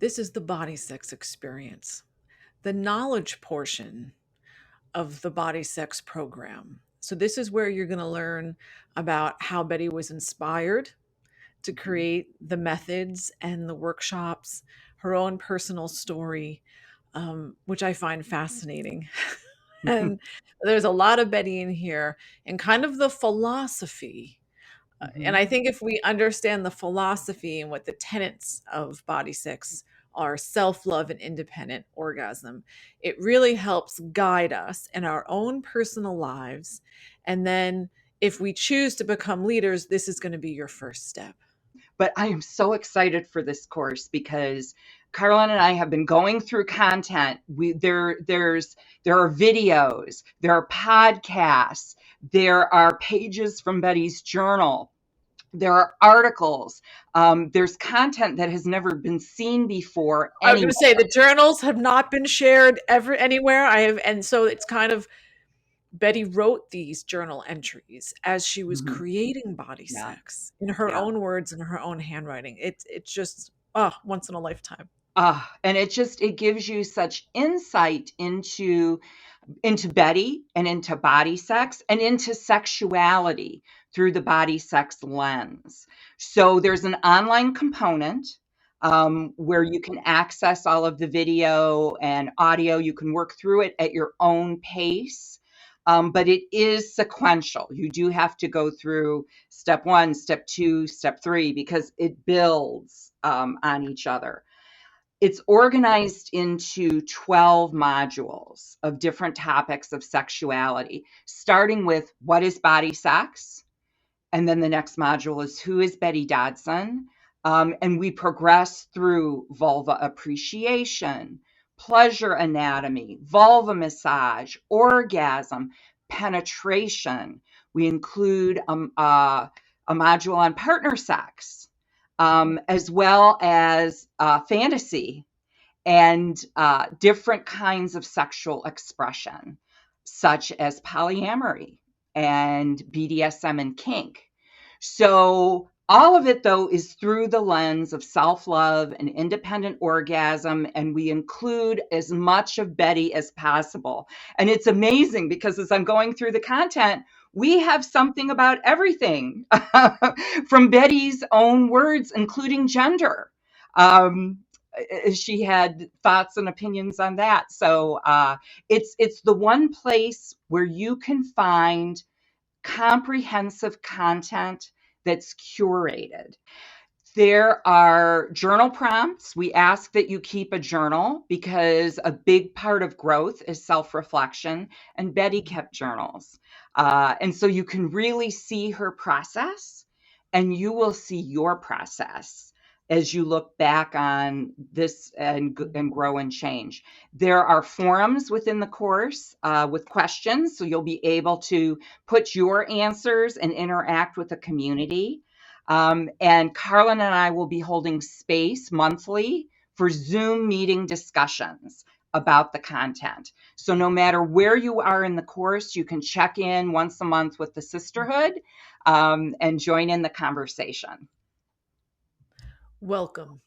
This is the Bodysex experience, the knowledge portion of the Bodysex program. So, this is where you're going to learn about how Betty was inspired to create the methods and the workshops, her own personal story, which I find fascinating. And there's a lot of Betty in here and kind of the philosophy. And I think if we understand the philosophy and what the tenets of Body Six are, self love and independent orgasm, it really helps guide us in our own personal lives. And then if we choose to become leaders, this is going to be your first step. But I am so excited for this course because Carlin and I have been going through content. There are videos, there are podcasts, there are pages from Betty's journal. There are articles. There's content that has never been seen before I was going anywhere. to say the journals have not been shared ever anywhere. And so it's kind of Betty wrote these journal entries as she was creating Body Yeah, Sex in her yeah. own words and her own handwriting. It's just once in a lifetime. And it gives you such insight into Betty and into body sex and into sexuality through the body sex lens. So there's an online component where you can access all of the video and audio. You can work through it at your own pace. But it is sequential. You do have to go through step 1, step 2, step 3, because it builds on each other. It's organized into 12 modules of different topics of sexuality, starting with what is body sex? And then the next module is who is Betty Dodson? And we progress through vulva appreciation, pleasure anatomy, vulva massage, orgasm, penetration. We include a module on partner sex, as well as fantasy and different kinds of sexual expression, such as polyamory and BDSM and kink. So all of it, though, is through the lens of self-love and independent orgasm, and we include as much of Betty as possible. And it's amazing because as I'm going through the content, we have something about everything from Betty's own words, including gender. She had thoughts and opinions on that. So it's the one place where you can find comprehensive content that's curated. There are journal prompts. We ask that you keep a journal because a big part of growth is self-reflection, and Betty kept journals. And so you can really see her process, and you will see your process as you look back on this and grow and change. There are forums within the course with questions, so you'll be able to put your answers and interact with the community. And Carlin and I will be holding space monthly for Zoom meeting discussions about the content. So no matter where you are in the course, you can check in once a month with the sisterhood and join in the conversation. Welcome.